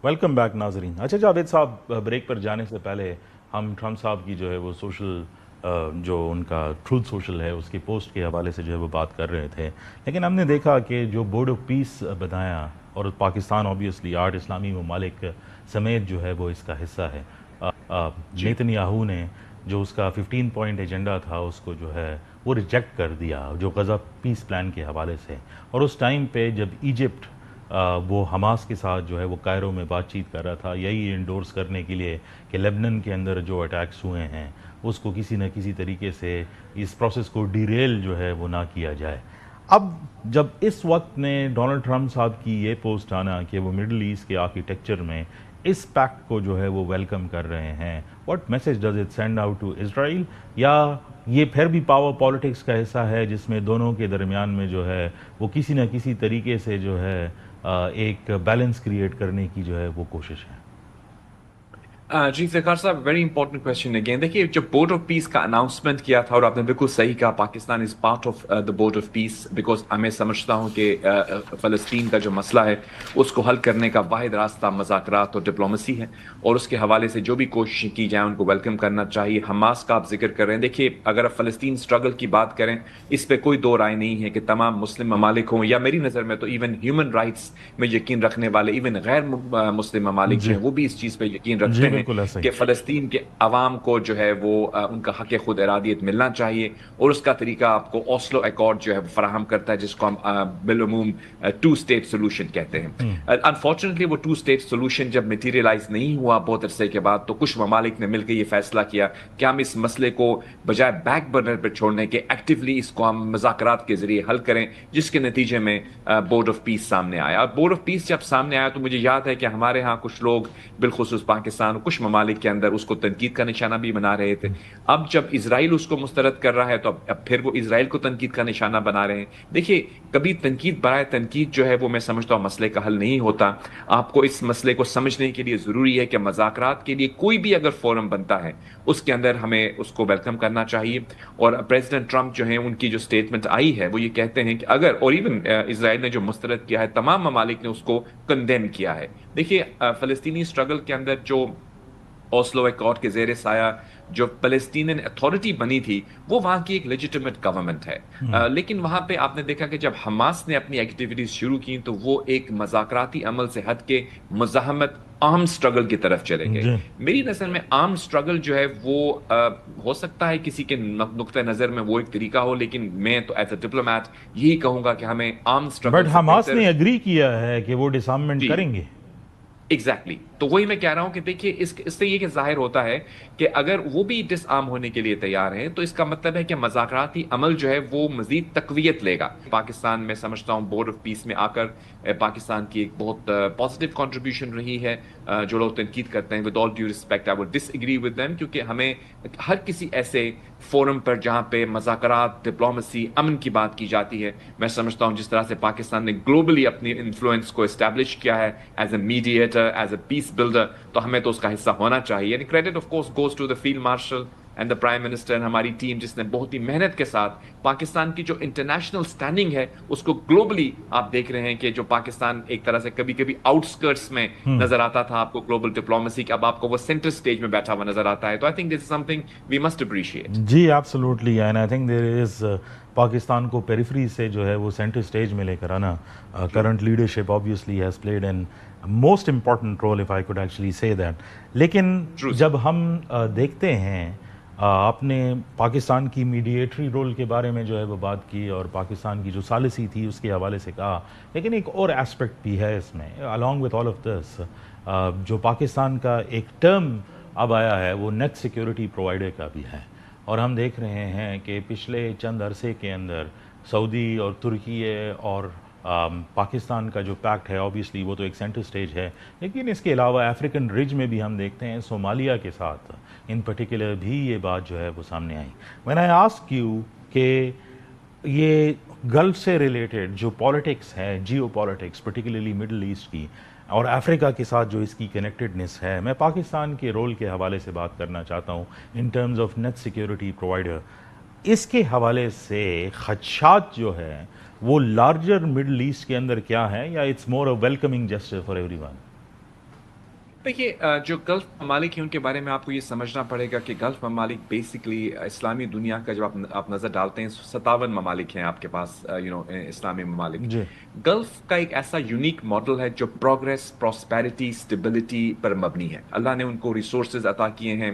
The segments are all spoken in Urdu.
ویلکم بیک ناظرین. اچھا جاوید صاحب، بریک پر جانے سے پہلے ہم ٹرمپ صاحب کی جو ہے وہ سوشل جو ان کا ٹروتھ سوشل ہے اس کی پوسٹ کے حوالے سے جو ہے وہ بات کر رہے تھے، لیکن ہم نے دیکھا کہ جو بورڈ آف پیس بنایا، اور پاکستان اوبیسلی 8 اسلامی ممالک سمیت جو ہے وہ اس کا حصہ ہے. جی نیتن یاہو نے جو اس کا 15 پوائنٹ ایجنڈا تھا اس کو جو ہے وہ ریجیکٹ کر دیا، جو غزہ پیس پلان کے حوالے سے. اور اس ٹائم پہ جب ایجپٹ وہ حماس کے ساتھ جو ہے وہ کائرو میں بات چیت کر رہا تھا، یہی انڈورس کرنے کے لیے کہ لیبنن کے اندر جو اٹیکس ہوئے ہیں اس کو کسی نہ کسی طریقے سے اس پروسیس کو ڈیریل جو ہے وہ نہ کیا جائے. اب جب اس وقت میں ڈونلڈ ٹرمپ صاحب کی یہ پوسٹ آنا کہ وہ مڈل ایسٹ کے آرکیٹیکچر میں اس پیکٹ کو جو ہے وہ ویلکم کر رہے ہیں، what message does it send out to Israel? یا یہ پھر بھی پاور پالیٹکس کا حصہ ہے جس میں دونوں کے درمیان میں جو ہے وہ کسی نہ کسی طریقے سے جو ہے ایک بیلنس کریٹ کرنے کی جو ہے وہ کوشش ہے؟ جی ذکر صاحب، ویری امپورٹنٹ کوشچن اگین. دیکھیے، جب بورڈ آف پیس کا اناؤنسمنٹ کیا تھا، اور آپ نے بالکل صحیح کہا، Pakistan is part of the board of peace, because میں سمجھتا ہوں کہ فلسطین کا جو مسئلہ ہے اس کو حل کرنے کا واحد راستہ مذاکرات اور ڈپلومسی ہے، اور اس کے حوالے سے جو بھی کوششیں کی جائیں ان کو ویلکم کرنا چاہیے. حماس کا آپ ذکر کر رہے ہیں، دیکھیے اگر آپ فلسطین اسٹرگل کی بات کریں، اس پہ کوئی دو رائے نہیں ہے کہ تمام مسلم ممالک ہوں، یا میری نظر میں تو ایون ہیومن رائٹس میں یقین رکھنے والے ایون غیر مسلم ممالک جو جی ہیں وہ بھی اس چیز پہ یقین جی رکھتے ہیں بالکل ایسا ہی. کہ فلسطین کے عوام کو جو ہے وہ ان کا حق خود ارادیت ملنا چاہیے، اور اس کا طریقہ آپ کو اوسلو ایکارڈ جو ہے وہ فراہم کرتا ہے، جس کو ہم بالعموم 2 اسٹیٹ سولوشن کہتے ہیں. انفارچونیٹلی وہ 2 اسٹیٹ سولوشن جب میٹیریلائز نہیں ہوا بہت عرصے کے بعد، تو کچھ ممالک نے مل کے یہ فیصلہ کیا کہ ہم اس مسئلے کو بجائے بیک برنر پہ چھوڑنے کے ایکٹیولی اس کو ہم مذاکرات کے ذریعے حل کریں، جس کے نتیجے میں بورڈ آف پیس سامنے آیا. اور بورڈ آف پیس جب سامنے آیا تو مجھے یاد ہے کہ ہمارے ہاں کچھ لوگ بالخصوص پاکستان اور کچھ ممالک کے اندر اس کو تنقید کا نشانہ بھی بنا رہے تھے. اب جب اسرائیل اس کو مسترد کر رہا ہے تو اب پھر وہ اسرائیل کو تنقید کا نشانہ بنا رہے ہیں. دیکھیے، کبھی تنقید برائے تنقید جو ہے وہ میں سمجھتا ہوں مسئلے کا حل نہیں ہوتا. آپ کو اس مسئلے کو سمجھنے کے لیے ضروری ہے کہ مذاکرات کے لیے کوئی بھی اگر فورم بنتا ہے اس کے اندر ہمیں اس کو ویلکم کرنا چاہیے. اور پریزیڈنٹ ٹرمپ جو ہیں ان کی جو سٹیٹمنٹ آئی ہے وہ یہ کہتے ہیں کہ اگر، اور ایون اسرائیل نے جو مسترد کیا ہے تمام ممالک نے اس کو کنڈیم کیا ہے. دیکھیے، فلسطینی سٹرگل کے اندر جو اوسلو ایکارڈ کے زیر سایہ جو فلسطینین اتھارٹی بنی تھی وہ وہاں کی ایک لیجیٹیمیٹ گورنمنٹ ہے، لیکن وہاں پہ آپ نے دیکھا کہ جب حماس نے اپنی ایکٹیویٹیز شروع کی تو وہ ایک مذاکراتی عمل سے ہٹ کے مزاحمت عام سٹرگل کی طرف چلے گئے. جی میری نظر میں عام سٹرگل جو ہے وہ ہو سکتا ہے کسی کے نقطہ نظر میں وہ ایک طریقہ ہو، لیکن میں تو ایز اے ڈپلومیٹ یہی کہوں گا کہ ہمیں عام سٹرگل بٹ سے حماس بہتر. نے ایگری کیا ہے کہ وہ ڈسارمنٹ جی کریں گے. ایگزیکٹلی، تو وہی میں کہہ رہا ہوں کہ دیکھیے اس سے یہ کہ ظاہر ہوتا ہے کہ اگر وہ بھی ڈس آرم ہونے کے لیے تیار ہیں تو اس کا مطلب ہے کہ مذاکراتی عمل جو ہے وہ مزید تقویت لے گا. پاکستان میں سمجھتا ہوں بورڈ آف پیس میں آ کر پاکستان کی ایک بہت پازیٹیو کنٹریبیوشن رہی ہے. جو لوگ تنقید کرتے ہیں، with all due respect I would disagree with them, کیونکہ ہمیں ہر کسی ایسے فورم پر جہاں پہ مذاکرات، ڈپلومسی، امن کی بات کی جاتی ہے، میں سمجھتا ہوں جس طرح سے پاکستان نے گلوبلی اپنی انفلوئنس کو اسٹیبلش کیا ہے as a mediator, as a peace builder, تو ہمیں تو اس کا حصہ ہونا چاہیے. یعنی credit of course goes to the field marshal and the prime minister, ہماری ٹیم جس نے بہت ہی محنت کے ساتھ پاکستان کی جو انٹرنیشنل سٹینڈنگ ہے اس کو گلوبلی آپ دیکھ رہے ہیں کہ جو پاکستان ایک طرح سے کبھی کبھی آؤٹ اسکرٹس میں نظر آتا تھا آپ کو گلوبل ڈپلومسی کا، اب آپ کو وہ سینٹر سٹیج میں بیٹھا ہوا نظر آتا ہے. تو I think this is something we must appreciate. جی absolutely, and I think there is Pakistan کو پیریفری سے جو ہے وہ سینٹر سٹیج میں لے کر آنا. Current leadership obviously has played an most important role if I could actually say that. لیکن جب ہم دیکھتے ہیں، آپ نے پاکستان کی میڈیٹری رول کے بارے میں جو ہے وہ بات کی اور پاکستان کی جو سالسی تھی اس کے حوالے سے کہا، لیکن ایک اور ایسپیکٹ بھی ہے اس میں along with all of this. جو پاکستان کا ایک ٹرم اب آیا ہے وہ نیٹ سیکیورٹی پرووائڈر کا بھی ہے، اور ہم دیکھ رہے ہیں کہ پچھلے چند عرصے کے اندر سعودی اور ترکی اور پاکستان کا جو پیکٹ ہے obviously وہ تو ایک سینٹر سٹیج ہے، لیکن اس کے علاوہ افریقن رج میں بھی ہم دیکھتے ہیں صومالیہ کے ساتھ ان پرٹیکولر بھی یہ بات جو ہے وہ سامنے آئی. when I ask you کہ یہ گلف سے ریلیٹڈ جو پالیٹکس ہے، geopolitics particularly Middle East کی اور افریقہ کے ساتھ جو اس کی کنیکٹڈنس ہے، میں پاکستان کے رول کے حوالے سے بات کرنا چاہتا ہوں in terms of net security provider. اس کے حوالے سے خدشات جو ہے وہ لارجر مڈل ایسٹ کے اندر کیا ہے، یا it's more a welcoming gesture for everyone? دیکھیے جو گلف ممالک ہیں ان کے بارے میں آپ کو یہ سمجھنا پڑے گا کہ گلف ممالک بیسکلی اسلامی دنیا کا جب آپ نظر ڈالتے ہیں 57 ممالک ہیں آپ کے پاس اسلامی ممالک. جی گلف کا ایک ایسا یونیک ماڈل ہے جو پروگرس پراسپیرٹی اسٹیبلٹی پر مبنی ہے. اللہ نے ان کو ریسورسز عطا کیے ہیں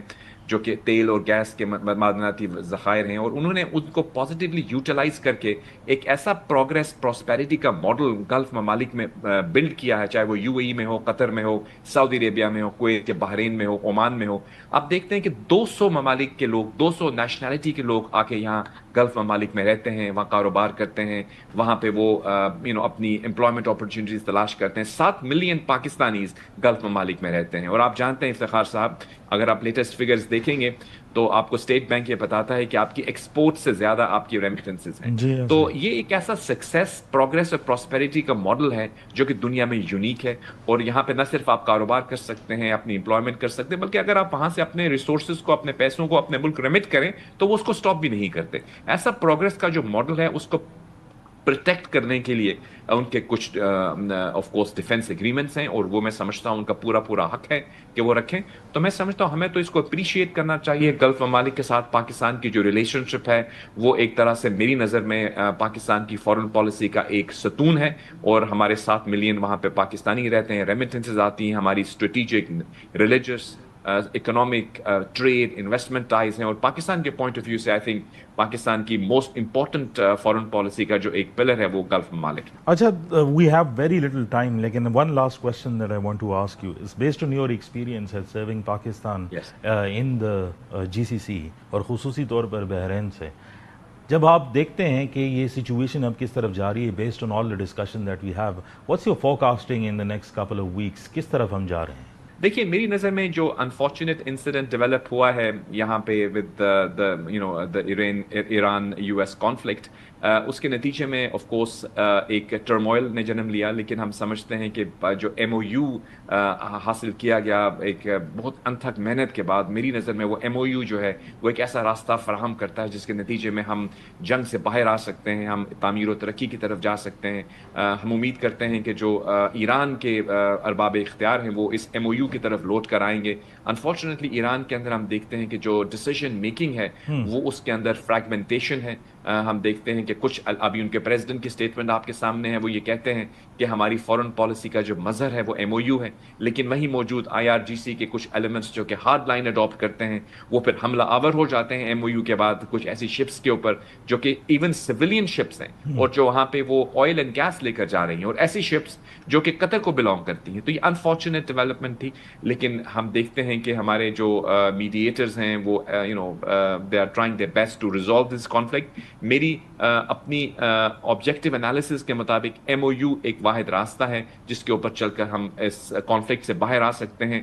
جو کہ تیل اور گیس کے معدنیاتی ذخائر ہیں, اور انہوں نے ان کو پازیٹیولی یوٹیلائز کر کے ایک ایسا پروگرس پراسپیرٹی کا ماڈل گلف ممالک میں بلڈ کیا ہے, چاہے وہ یو اے ای میں ہو, قطر میں ہو, سعودی عربیہ میں ہو, کویت کے بحرین میں ہو, عمان میں ہو. آپ دیکھتے ہیں کہ 200 ممالک کے لوگ, 200 نیشنلٹی کے لوگ آ کے یہاں گلف ممالک میں رہتے ہیں, وہاں کاروبار کرتے ہیں, وہاں پہ وہ اپنی امپلائمنٹ اپرچونیٹیز تلاش کرتے ہیں. 7 ملین پاکستانیز گلف ممالک میں رہتے ہیں. اور آپ جانتے ہیں افتخار صاحب, اگر آپ لیٹسٹ فگرز دیکھیں گے تو آپ کو اسٹیٹ بینک یہ بتاتا ہے کہ آپ کی ایکسپورٹ سے زیادہ آپ کی ریمیٹنسز ہیں. جی تو یہ ایک ایسا سکسیس, پروگرس اور پراسپیرٹی کا ماڈل ہے جو کہ دنیا میں یونیک ہے. اور یہاں پہ نہ صرف آپ کاروبار کر سکتے ہیں, اپنی امپلائمنٹ کر سکتے ہیں, بلکہ اگر آپ وہاں سے اپنے ریسورسز کو, اپنے پیسوں کو اپنے ملک ریمٹ کریں تو وہ اس کو سٹاپ بھی نہیں کرتے. ایسا پروگرس کا جو ماڈل ہے اس کو پروٹیکٹ کرنے کے لیے ان کے کچھ آف کورس ڈیفینس ایگریمنٹس ہیں, اور وہ میں سمجھتا ہوں ان کا پورا پورا حق ہے کہ وہ رکھیں. تو میں سمجھتا ہوں ہمیں تو اس کو اپریشیٹ کرنا چاہیے. گلف ممالک کے ساتھ پاکستان کی جو ریلیشن شپ ہے وہ ایک طرح سے میری نظر میں پاکستان کی فارن پالیسی کا ایک ستون ہے, اور ہمارے 7 ملین وہاں پہ پاکستانی رہتے ہیں, ریمیٹنسز آتی ہیں, ہماری strategic, religious, economic, trade, investment ties ہیں. اور پاکستان کے پوائنٹ آف ویو سے آئی تھنک پاکستان کی موسٹ امپورٹنٹ فارن پالیسی کا جو ایک پلر ہے وہ گلف ممالک. اچھا, we have very little time, لیکن one last question that I want to ask you is based on your experience at serving Pakistan Yes. in the GCC اور خصوصی طور پر بحرین سے, جب آپ دیکھتے ہیں کہ یہ سچویشن اب کس طرف جا رہی ہے based on all the discussion that we have, what's your forecasting in the next couple of weeks, کس طرف ہم جا رہے ہیں؟ دیکھیے میری نظر میں جو انفارچونیٹ انسیڈنٹ ڈیولپ ہوا ہے یہاں پہ with the Iran U S conflict, اس کے نتیجے میں آف کورس ایک ٹرموئل نے جنم لیا. لیکن ہم سمجھتے ہیں کہ جو ایم او یو حاصل کیا گیا ایک بہت انتھک محنت کے بعد, میری نظر میں وہ ایم او یو جو ہے وہ ایک ایسا راستہ فراہم کرتا ہے جس کے نتیجے میں ہم جنگ سے باہر آ سکتے ہیں, ہم تعمیر و ترقی کی طرف جا سکتے ہیں. ہم امید کرتے ہیں کہ جو ایران کے ارباب اختیار ہیں وہ اس ایم او یو کی طرف لوٹ کر آئیں گے. انفارچونیٹلی ایران کے اندر ہم دیکھتے ہیں کہ جو ڈیسیژن میکنگ ہے وہ اس کے اندر فریگمنٹیشن ہے. ہم دیکھتے ہیں کہ کچھ ابھی ان کے پریزیڈنٹ کی سٹیٹمنٹ آپ کے سامنے ہے, وہ یہ کہتے ہیں کہ ہماری فارن پالیسی کا جو مظہر ہے وہ ایم او یو ہے, لیکن وہیں موجود آئی آر جی سی کے کچھ ایلیمنٹس جو کہ ہارڈ لائن اڈاپٹ کرتے ہیں وہ پھر حملہ آور ہو جاتے ہیں ایم او یو کے بعد کچھ ایسی شپس کے اوپر جو کہ ایون سویلین شپس ہیں, اور جو وہاں پہ وہ آئل اینڈ گیس لے کر جا رہی ہیں, اور ایسی شپس جو کہ قطر کو بلانگ کرتی ہیں. تو یہ انفارچونیٹ ڈیولپمنٹ تھی, لیکن ہم دیکھتے ہیں کہ ہمارے جو میڈیٹرز ہیں وہ they are trying their best to resolve this conflict. میری اپنی آبجیکٹیو انالیسس کے مطابق ایم او یو ایک واحد راستہ ہے جس کے اوپر چل کر ہم اس کانفلکٹ سے باہر آ سکتے ہیں.